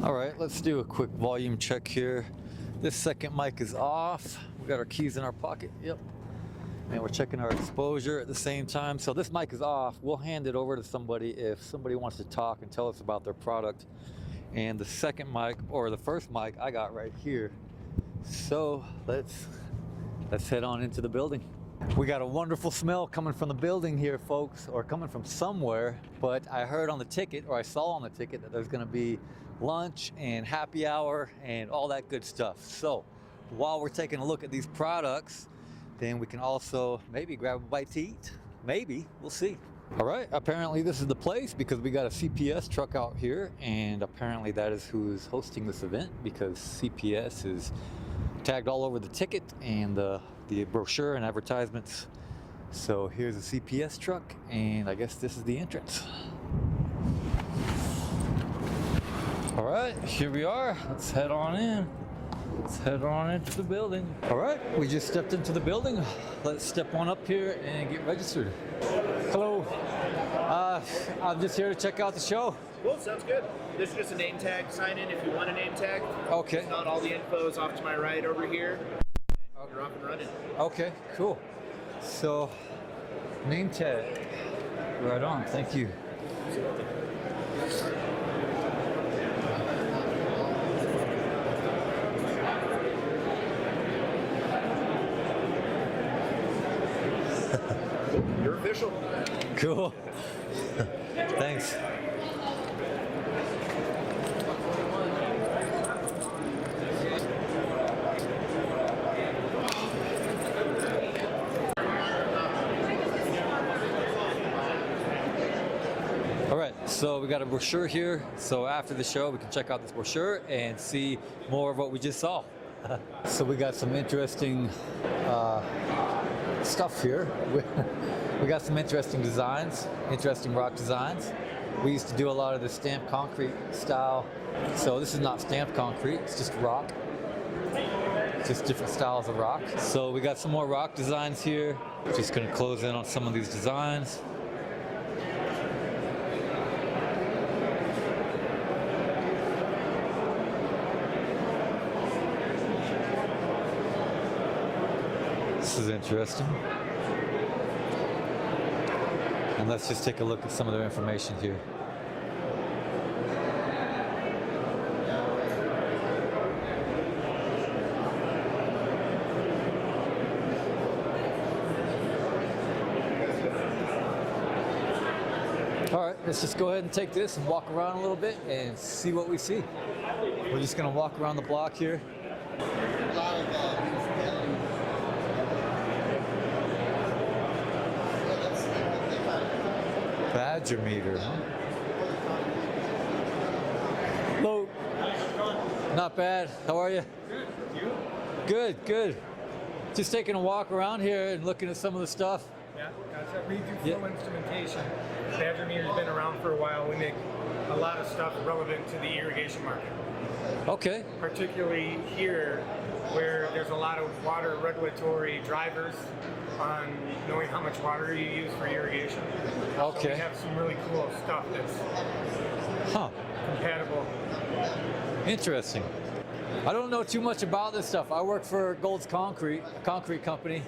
All right, let's do a quick volume check here. This second mic is off. We got our keys in our pocket, yep. And we're checking our exposure at the same time. So this mic is off. We'll hand it over to somebody if somebody wants to talk and tell us about their product. And the second mic, or the first mic, I got right here. So let's head on into the building. We got a wonderful smell coming from the building here, folks, or coming from somewhere. But I heard on the ticket, or I saw on the ticket, that there's gonna be lunch and happy hour and all that good stuff. So while we're taking a look at these products, then we can also maybe grab a bite to eat. Maybe, we'll see. All right, apparently this is the place because we got a CPS truck out here, and apparently that is who's hosting this event because CPS is tagged all over the ticket and the brochure and advertisements. So here's a CPS truck, and I guess this is the entrance. All right, here we are. Let's head on in. Let's head on into the building. All right, we just stepped into the building. Let's step on up here and get registered. Hello. I'm just here to check out the show. Cool, sounds good. This is just a name tag. Sign in if you want a name tag. Okay. It's not all the info is off to my right over here. You're off and running. Okay, cool. So, name tag. Right on, thank you. You're official. Cool. Thanks. All right, so we got a brochure here. So after the show, we can check out this brochure and see more of what we just saw. So we got some interesting stuff here. We got some interesting designs, interesting rock designs. We used to do a lot of the stamped concrete style. So this is not stamped concrete, it's just rock. Just different styles of rock. So we got some more rock designs here. Just gonna close in on some of these designs. This is interesting. And let's just take a look at some of their information here. All right, let's just go ahead and take this and walk around a little bit and see what we see. We're just gonna walk around the block here. Badger meter, huh? Hello. Not bad. How are you? Good. You? Good, good. Just taking a walk around here and looking at some of the stuff. Yeah, gotcha. We do flow instrumentation. Badger meter's been around for a while. We make a lot of stuff relevant to the irrigation market. Okay. Particularly here, where there's a lot of water regulatory drivers on knowing how much water you use for irrigation. Okay. So we have some really cool stuff that's compatible. Interesting. I don't know too much about this stuff. I work for Gold's Concrete, a concrete company,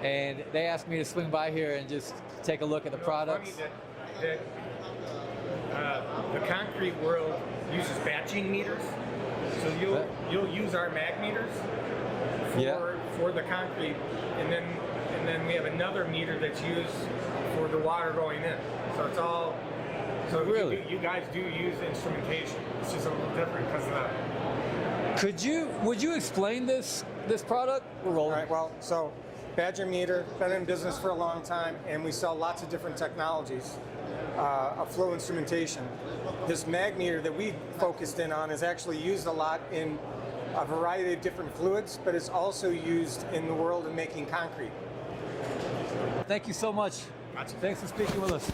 and they asked me to swing by here and just take a look at the products. Funny that the concrete world uses batching meters, so you'll use our mag meters for the concrete, and then we have another meter that's used for the water going in. So it's all. So really, you guys do use instrumentation. It's just a little different because of that. Would you explain this product? We're rolling. All right. Well, so Badger Meter, been in business for a long time, and we sell lots of different technologies of flow instrumentation. This mag meter that we focused in on is actually used a lot in a variety of different fluids, but it's also used in the world of making concrete. Thank you so much. Gotcha. Thanks for speaking with us.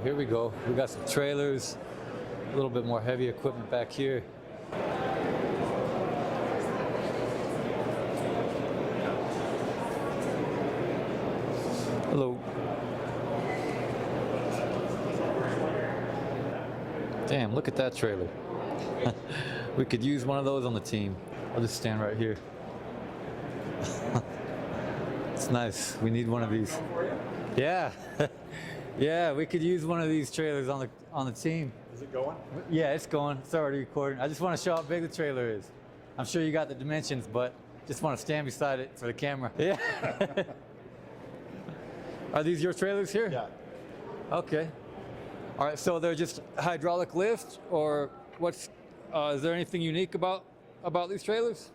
here we go. We got some trailers, a little bit more heavy equipment back here. Hello. Damn, look at that trailer. We could use one of those on the team. I'll just stand right here. It's nice. We need one of these. Yeah. Yeah, we could use one of these trailers on the team. Is it going? Yeah, it's going. It's already recording. I just want to show how big the trailer is. I'm sure you got the dimensions, but just want to stand beside it for the camera. Yeah. Are these your trailers here? Yeah. Okay. All right, so they're just hydraulic lift, or what's? Is there anything unique about these trailers?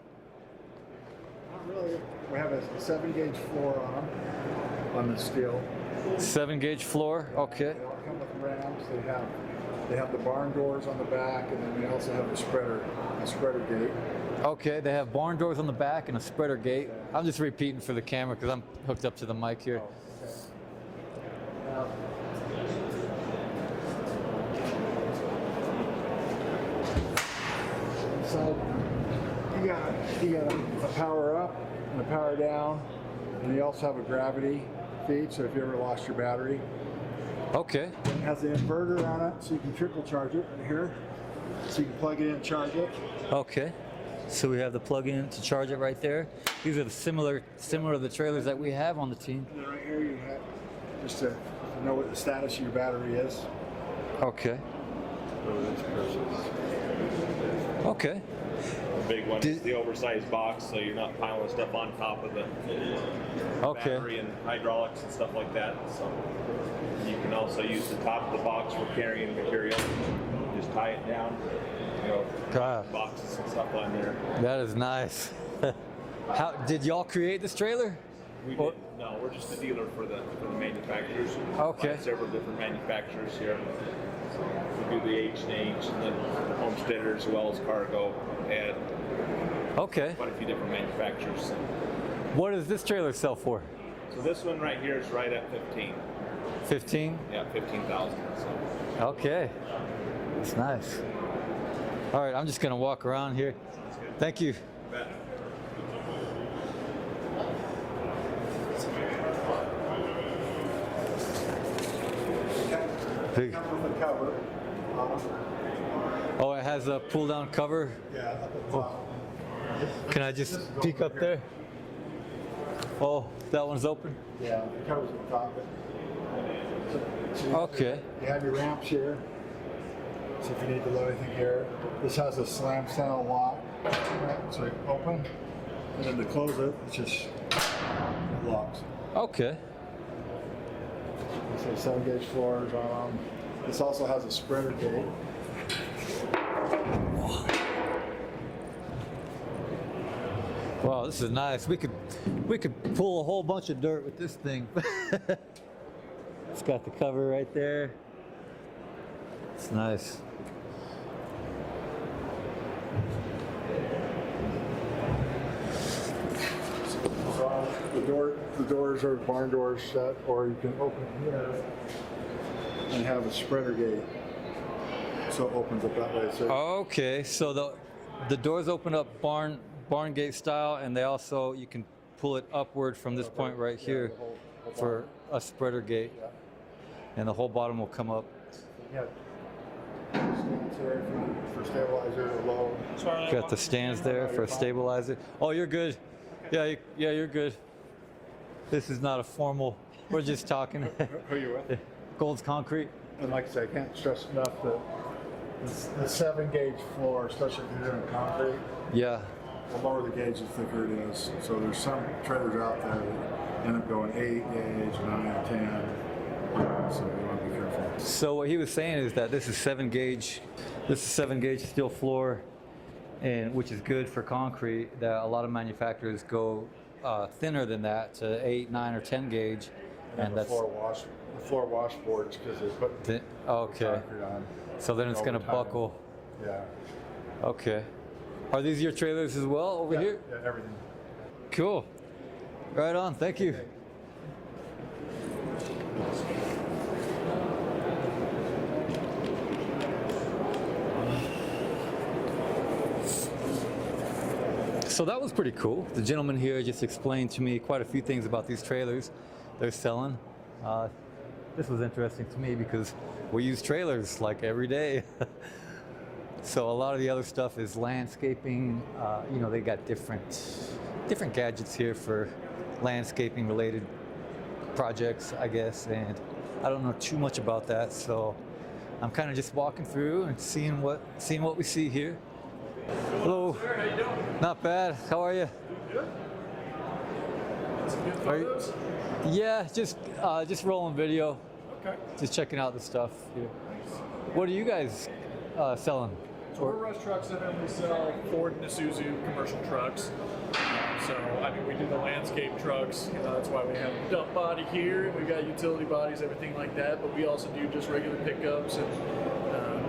Not really. We have a 7-gauge floor on them, on the steel. 7-gauge floor. Okay. They all come with ramps. They have the barn doors on the back, and then they also have a spreader gate. Okay, they have barn doors on the back and a spreader gate. I'm just repeating for the camera because I'm hooked up to the mic here. So you got a power up and a power down, and you also have a gravity feed. So if you ever lost your battery, Okay. it has an inverter on it, so you can trickle charge it right here. So you can plug it in and charge it. Okay. So we have the plug-in to charge it right there. These are the similar to the trailers that we have on the team. And then right here you have just to know what the status of your battery is. Okay. Okay. The big one is the oversized box, so you're not piling stuff on top of the Okay. battery and hydraulics and stuff like that. So you can also use the top of the box for carrying material. Just tie it down, God, boxes and stuff on there. that is nice. How did y'all create this trailer? We Or- did, no, we're just a dealer for the manufacturers. Okay. We have several different manufacturers here. So we do the H&H and then homesteaders as well as cargo, and Okay. quite a few different manufacturers. What does this trailer sell for? So this one right here is right at 15. 15? Yeah, 15,000. So. Okay. That's nice. All right, I'm just gonna walk around here. Thank you. Bet. Big. Comes with a cover. Oh, it has a pull-down cover. Yeah, up at the top. Can I just peek up there? Oh, that one's open? Yeah, it covers at the top. Okay. You have your ramps here. So if you need to load anything here, this has a slam style lock. So you open, and then to close it, it's just it locks. Okay. So 7-gauge floors on them. This also has a spreader gate. Wow, this is nice. We could pull a whole bunch of dirt with this thing. It's got the cover right there. It's nice. So the doors are barn doors set, or you can open here and have a spreader gate. So it opens up that way. So Okay, so the doors open up barn gate style, and they also, you can pull it upward from this point right here the whole for a spreader gate, yeah. and the whole bottom will come up. You have stands here for stabilizer or low. Got the stands there for a stabilizer. Oh, you're good. Yeah, you're good. This is not a formal. We're just talking. Who are you with? Gold's Concrete. And like I said, I can't stress enough that the 7-gauge floor, especially if you're doing concrete, Yeah. the lower the gauge, the thicker it is. So there's some trailers out there that end up going 8-gauge, 9, 10. So you want to be careful. So what he was saying is that this is 7-gauge. This is 7-gauge steel floor, and which is good for concrete. That a lot of manufacturers go thinner than that to 8, 9, or 10 gauge, and the that's floor washboards because they put okay. concrete on. So then it's over gonna time. buckle. Yeah. Okay. Are these your trailers as well over here? Yeah, everything. Cool. Right on. Thank you. So that was pretty cool. The gentleman here just explained to me quite a few things about these trailers they're selling. This was interesting to me because we use trailers like every day. So a lot of the other stuff is landscaping. You know, they got different gadgets here for landscaping related projects, I guess, and I don't know too much about that, so I'm kind of just walking through and seeing what we see here. Hello. Sir, how you doing? Not bad. How are you? Good. Some good Are you- photos? Yeah, just rolling video. Okay. Just checking out the stuff here. What are you guys selling? So we're Rush Truck Center and we sell Ford and Isuzu commercial trucks. So, I mean, we do the landscape trucks. That's why we have a dump body here. We've got utility bodies, everything like that. But we also do just regular pickups and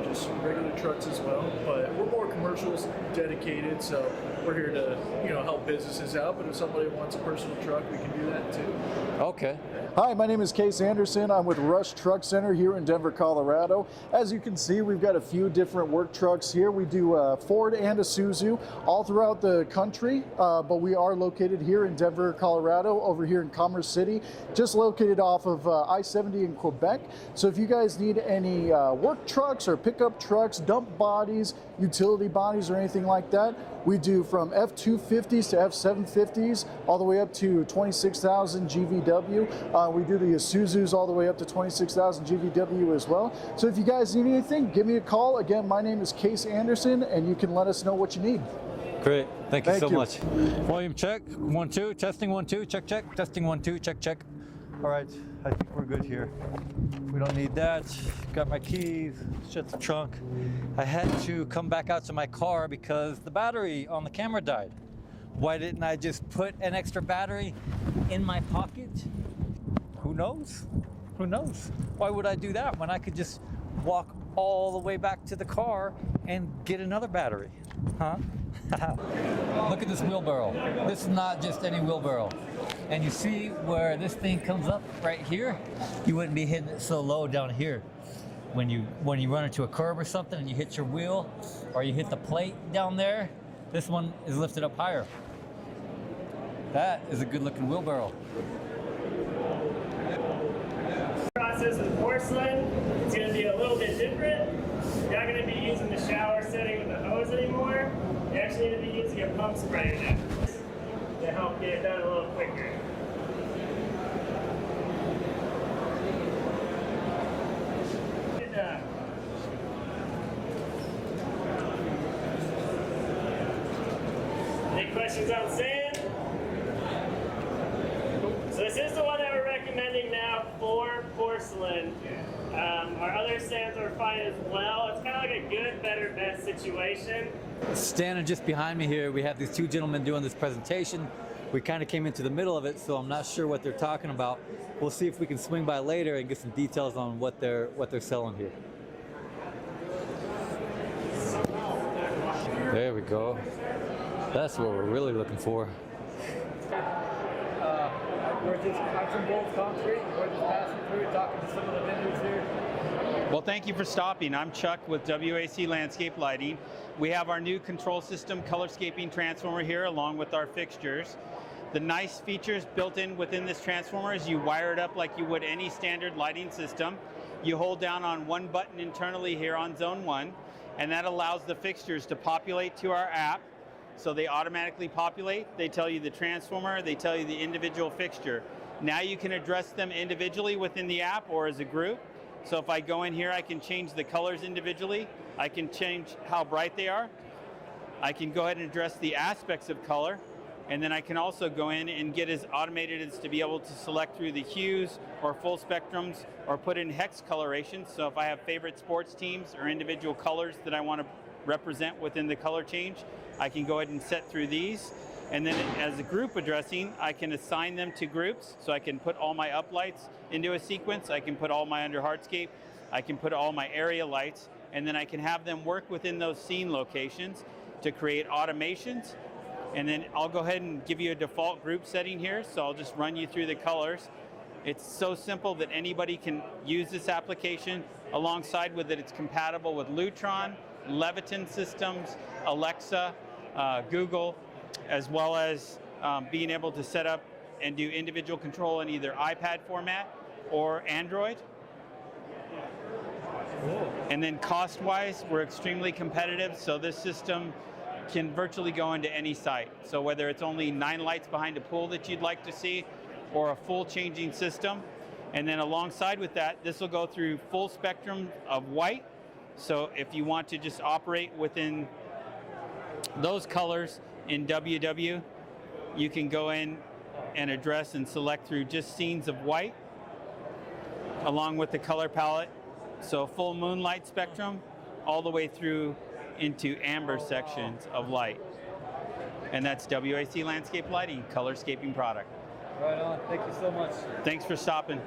just regular trucks as well. But we're more commercials dedicated, so we're here to, help businesses out. But if somebody wants a personal truck, we can do that too. Okay. Hi, my name is Case Anderson. I'm with Rush Truck Center here in Denver, Colorado. As you can see, we've got a few different work trucks here. We do Ford and Isuzu all throughout the country, but we are located here in Denver, Colorado, over here in Commerce City, just located off of I-70 in Quebec. So if you guys need any work trucks or pickup trucks, dump bodies, utility bodies, or anything like that, we do from F-250s to F-750s, all the way up to 26,000 GVW. We do the Isuzus all the way up to 26,000 GVW as well. So if you guys need anything, give me a call. Again, my name is Case Anderson, and you can let us know what you need. Great. Thank you so you. much. Volume check. 1, 2. Testing 1, 2. Check, check. Testing 1, 2. Check, check. All right. I think we're good here. We don't need that. Got my keys. Shut the trunk. I had to come back out to my car because the battery on the camera died. Why didn't I just put an extra battery in my pocket? Who knows? Who knows? Why would I do that when I could just walk all the way back to the car and get another battery? Huh? Look at this wheelbarrow. This is not just any wheelbarrow. And you see where this thing comes up right here? You wouldn't be hitting it so low down here. When you run into a curb or something and you hit your wheel or you hit the plate down there, this one is lifted up higher. That is a good looking wheelbarrow. Process with porcelain, it's going to be a little bit different. You're not going to be using the shower setting with the hose anymore. You actually need to be using a pump sprayer now to help get it done a little quicker. Any questions on sand? So this is the one that we're recommending now for porcelain. Our other sands are fine as well. It's kind of like a good, better, best situation. Standing just behind me here, we have these two gentlemen doing this presentation. We kind of came into the middle of it, so I'm not sure what they're talking about. We'll see if we can swing by later and get some details on what they're selling here. There we go. That's what we're really looking for. I'm from Gold Concrete. We're just passing through, talking to some of the vendors here. Well, thank you for stopping. I'm Chuck with WAC Landscape Lighting. We have our new control system colorscaping transformer here along with our fixtures. The nice features built in within this transformer is you wire it up like you would any standard lighting system. You hold down on one button internally here on zone 1, and that allows the fixtures to populate to our app. So they automatically populate, they tell you the transformer, they tell you the individual fixture. Now you can address them individually within the app or as a group. So if I go in here, I can change the colors individually. I can change how bright they are. I can go ahead and address the aspects of color. And then I can also go in and get as automated as to be able to select through the hues or full spectrums or put in hex coloration. So if I have favorite sports teams or individual colors that I want to represent within the color change, I can go ahead and set through these. And then as a group addressing, I can assign them to groups. So I can put all my uplights into a sequence. I can put all my under hardscape. I can put all my area lights. And then I can have them work within those scene locations to create automations. And then I'll go ahead and give you a default group setting here. So I'll just run you through the colors. It's so simple that anybody can use this application. Alongside with it, it's compatible with Lutron, Leviton systems, Alexa, Google, as well as being able to set up and do individual control in either iPad format or Android. And then cost-wise, we're extremely competitive, so this system can virtually go into any site. So whether it's only 9 lights behind a pool that you'd like to see, or a full changing system. And then alongside with that, this will go through full spectrum of white. So if you want to just operate within those colors in WW, you can go in and address and select through just scenes of white, along with the color palette. So full moonlight spectrum, all the way through into amber sections of light. And that's WAC Landscape Lighting, colorscaping product. Right on. Thank you so much. Thanks for stopping.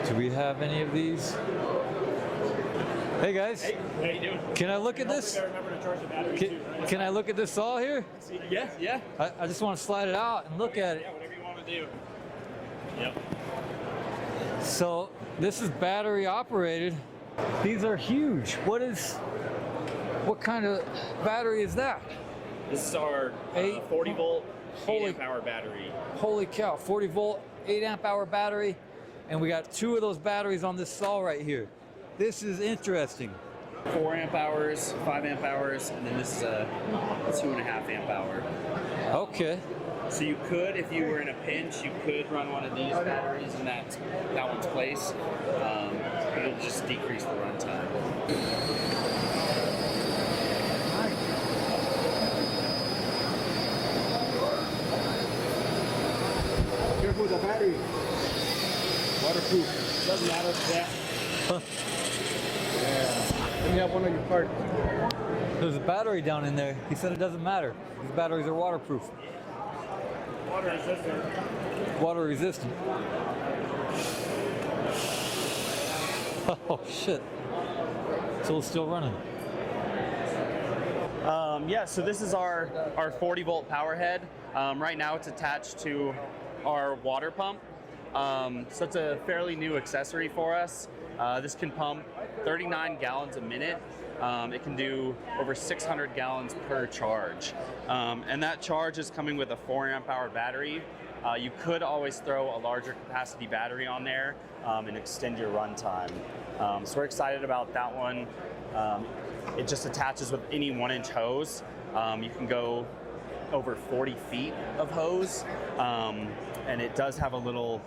Do we have any of these? Hey guys. Hey, how you doing? Can I look at this? Remember to charge the battery too, right? Can I look at this saw here? Yeah, yeah. I just want to slide it out and look at it. Yeah, whatever you want to do. Yep. So this is battery operated. These are huge. What kind of battery is that? This is our 40 volt, 8 amp hour battery. Holy cow, 40 volt, 8 amp hour battery. And we got 2 of those batteries on this saw right here. This is interesting. 4 amp hours, 5 amp hours, and then this is a 2.5 amp hour. Okay. So you could, if you were in a pinch, you could run one of these batteries in that one's place. It'll just decrease the runtime. Careful with the battery. Waterproof. Doesn't matter. Yeah. Yeah. Let me have one on your card. There's a battery down in there. He said it doesn't matter. These batteries are waterproof. Water resistant. Water resistant. Oh shit. So it's still running. Yeah, so this is our 40 volt power head. Right now it's attached to our water pump. So it's a fairly new accessory for us. This can pump 39 gallons a minute. It can do over 600 gallons per charge. And that charge is coming with a 4 amp hour battery. You could always throw a larger capacity battery on there and extend your runtime. So we're excited about that one. It just attaches with any 1-inch hose. You can go over 40 feet of hose. And it does have a little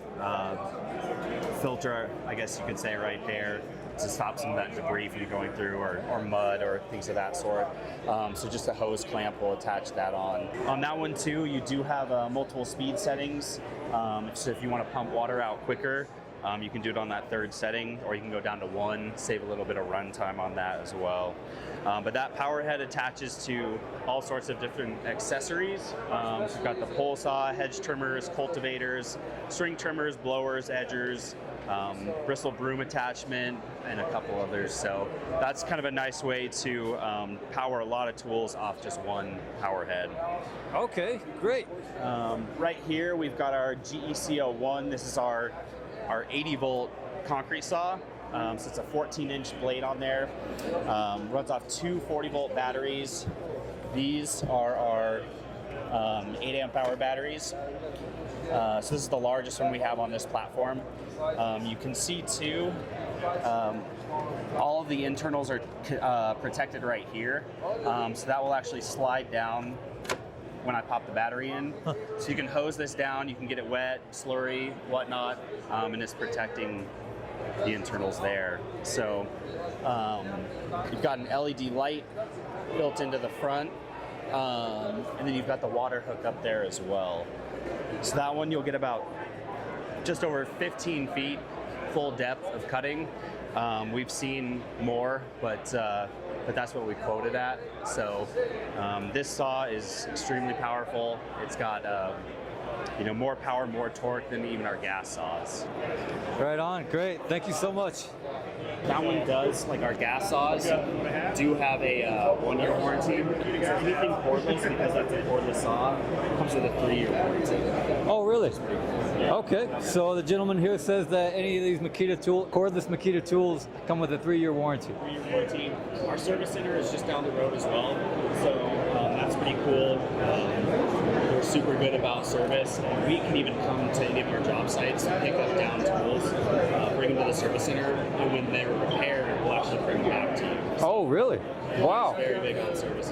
filter, I guess you could say, right there to stop some of that debris from going through, or mud or things of that sort. So just a hose clamp will attach that on. On that one too, you do have multiple speed settings. So if you want to pump water out quicker, you can do it on that 3rd setting, or you can go down to 1, save a little bit of run time on that as well. But that power head attaches to all sorts of different accessories. So you've got the pole saw, hedge trimmers, cultivators, string trimmers, blowers, edgers, bristle broom attachment, and a couple others. So that's kind of a nice way to power a lot of tools off just one power head. Okay, great. Right here we've got our GEC01. This is our 80 volt concrete saw. So it's a 14-inch blade on there. Runs off 2 40 volt batteries. These are our 8 amp hour batteries. So this is the largest one we have on this platform. You can see too, all of the internals are protected right here. So that will actually slide down when I pop the battery in. So you can hose this down, you can get it wet, slurry, whatnot, and it's protecting the internals there. So you've got an LED light built into the front, and then you've got the water hook up there as well. So that one you'll get about just over 15 feet full depth of cutting. We've seen more, but that's what we quoted at. So this saw is extremely powerful. It's got more power, more torque than even our gas saws. Right on, great. Thank you so much. That one does, like our gas saws, do have a 1-year warranty. So anything cordless, because that's a cordless saw, comes with a 3-year warranty. Oh, really? Okay, so the gentleman here says that any of these cordless Makita tools come with a 3-year warranty. 3-year warranty. Our service center is just down the road as well, so that's pretty cool. They're super good about service. We can even come to any of our job sites, pick up down tools, bring them to the service center, and when they're repaired, we'll actually bring them back to you. Oh, really? Wow. It's very big on service.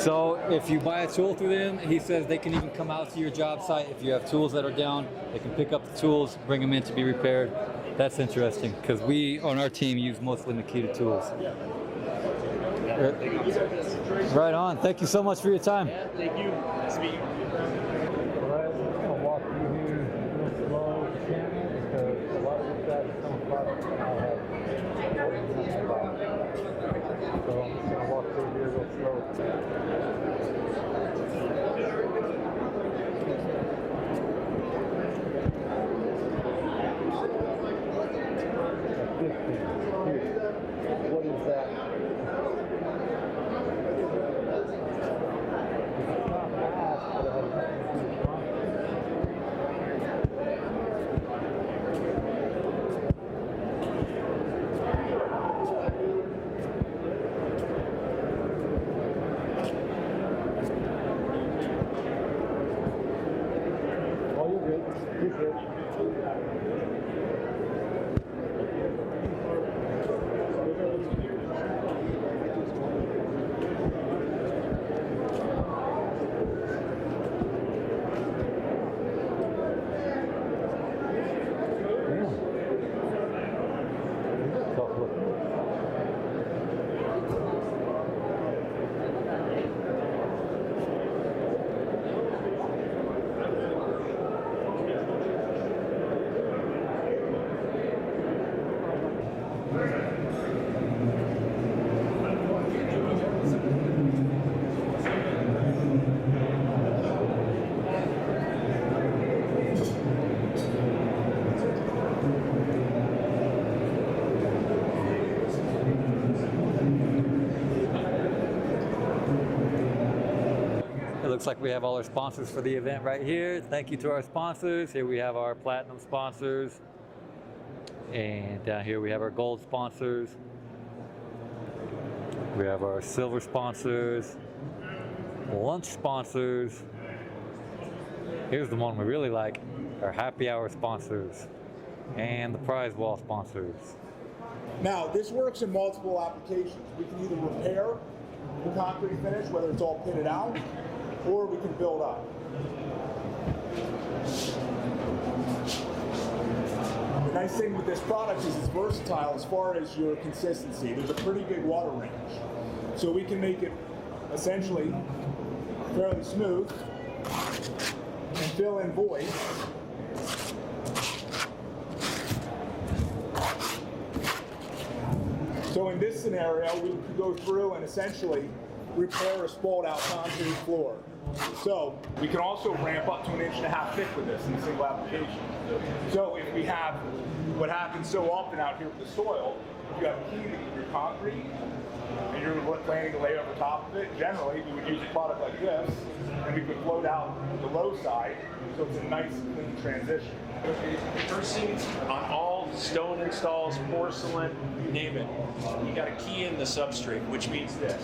So if you buy a tool through them, he says they can even come out to your job site. If you have tools that are down, they can pick up the tools, bring them in to be repaired. That's interesting because we on our team use mostly Makita tools. Right on. Thank you so much for your time. Yeah, thank you. Nice to meet you. Alright, I'm just going to walk through here real slow because a lot of this guys are some products that I have. So I'm just going to walk through here real slow. What is that? Oh, you're good. You're good. Looks like we have all our sponsors for the event right here. Thank you to our sponsors. Here we have our platinum sponsors. And down here we have our gold sponsors. We have our silver sponsors, lunch sponsors. Here's the one we really like, our happy hour sponsors, and the prize wall sponsors. Now, this works in multiple applications. We can either repair the concrete finish, whether it's all pitted out, or we can build up. The nice thing with this product is it's versatile as far as your consistency. There's a pretty big water range. So we can make it essentially fairly smooth and fill in voids. So in this scenario, we could go through and essentially repair a spalled out concrete floor. So we can also ramp up to 1.5 inches thick with this in a single application. So if we have what happens so often out here with the soil, if you have heating in your concrete and you're planning to lay over top of it, generally we would use a product like this and we could float out the low side so it's a nice clean transition. First thing on all stone installs, porcelain, you name it, you got to key in the substrate, which means this.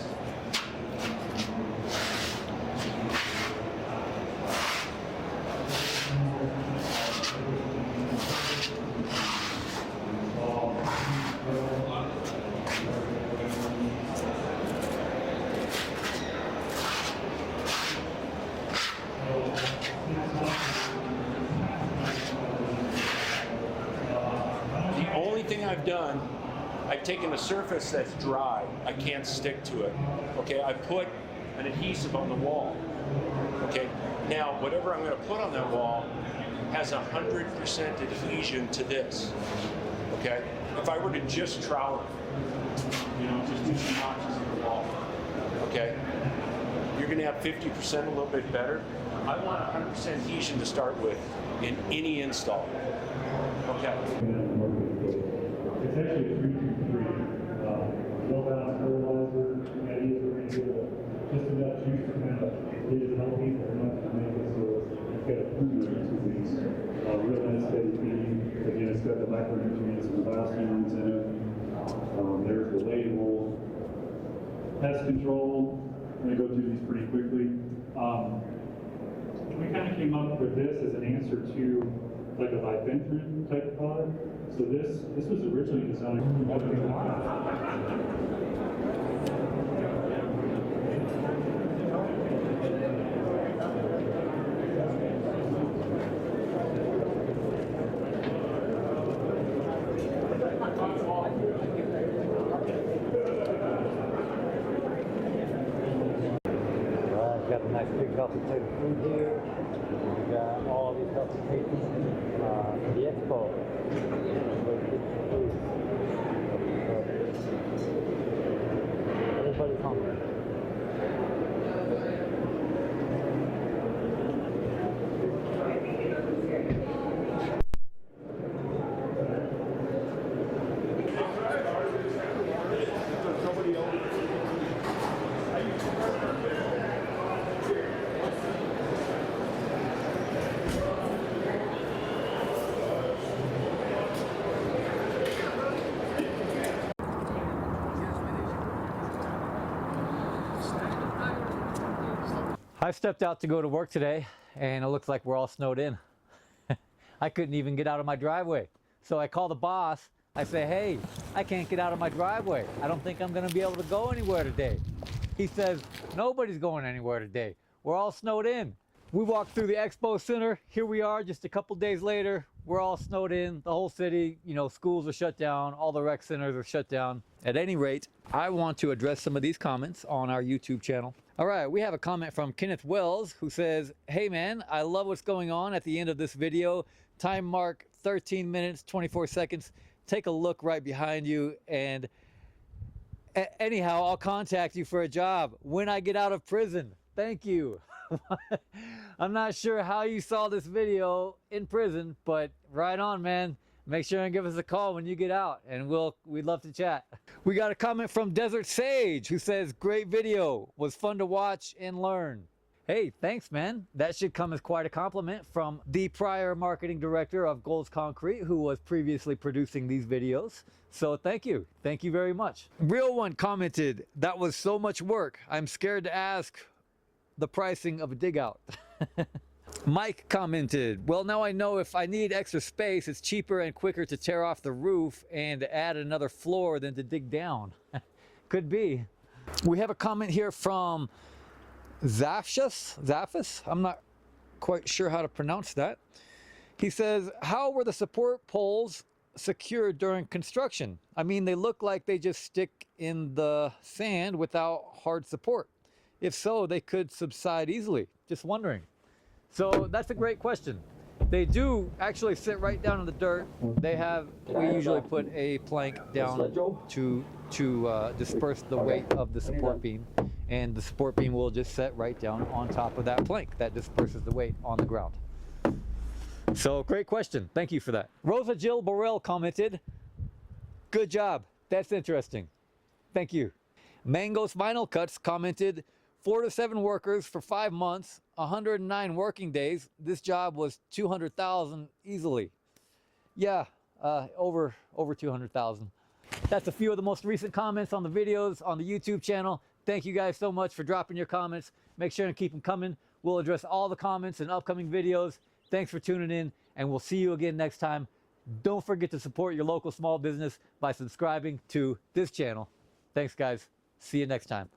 The only thing I've done, I've taken a surface that's dry. I can't stick to it. Okay, I put an adhesive on the wall. Okay, now whatever I'm going to put on that wall has 100% adhesion to this. Okay, if I were to just trowel it, just do some notches in the wall. Okay, you're going to have 50% a little bit better. I want 100% adhesion to start with in any install. Okay. It's actually a 3-2-3. Well-balanced fertilizer, that is just enough juice to kind of get it healthy, but enough to make it so it's got a food in 2 weeks. Real nice steady feeding. Again, it's got the micronutrients and the biostimulants in it. There's the label. Pest control. I'm going to go through these pretty quickly. We kind of came up with this as an answer to like a bifenthrin type of product. So this was originally designed got a nice big healthy plate of food here. We got all these healthy plates for the expo. Everybody's hungry. I stepped out to go to work today and it looks like we're all snowed in. I couldn't even get out of my driveway. So I call the boss. I say, hey, I can't get out of my driveway. I don't think I'm gonna be able to go anywhere today. He says, nobody's going anywhere today. We're all snowed in. We walked through the expo center. Here we are just a couple days later. We're all snowed in. The whole city, you know, schools are shut down. All the rec centers are shut down. At any rate, I want to address some of these comments on our YouTube channel. All right, we have a comment from Kenneth Wells who says, hey man, I love what's going on at the end of this video. Time mark 13 minutes, 24 seconds. Take a look right behind you and anyhow, I'll contact you for a job when I get out of prison. Thank you. I'm not sure how you saw this video in prison, but right on, man. Make sure and give us a call when you get out and we'd love to chat. We got a comment from Desert Sage who says, great video, was fun to watch and learn. Hey, thanks man. That should come as quite a compliment from the prior marketing director of Gold's Concrete who was previously producing these videos. So thank you very much. Real One commented, that was so much work. I'm scared to ask the pricing of a dig out. Mike commented, well, now I know if I need extra space, it's cheaper and quicker to tear off the roof and add another floor than to dig down. Could be. We have a comment here from Zaphis. I'm not quite sure how to pronounce that. He says, how were the support poles secured during construction? I mean, they look like they just stick in the sand without hard support. If so, they could subside easily. Just wondering. So that's a great question. They do actually sit right down in the dirt. We usually put a plank down to disperse the weight of the support beam, and the support beam will just set right down on top of that plank that disperses the weight on the ground. So great question. Thank you for that. Rosa Jill Borrell commented, good job. That's interesting. Thank you. Mango's Vinyl Cuts commented, 4 to 7 workers for 5 months, 109 working days. This job was 200,000 easily. Yeah, over 200,000. That's a few of the most recent comments on the videos on the YouTube channel. Thank you guys so much for dropping your comments. Make sure and keep them coming. We'll address all the comments in upcoming videos. Thanks for tuning in, and we'll see you again next time. Don't forget to support your local small business by subscribing to this channel. Thanks, guys. See you next time.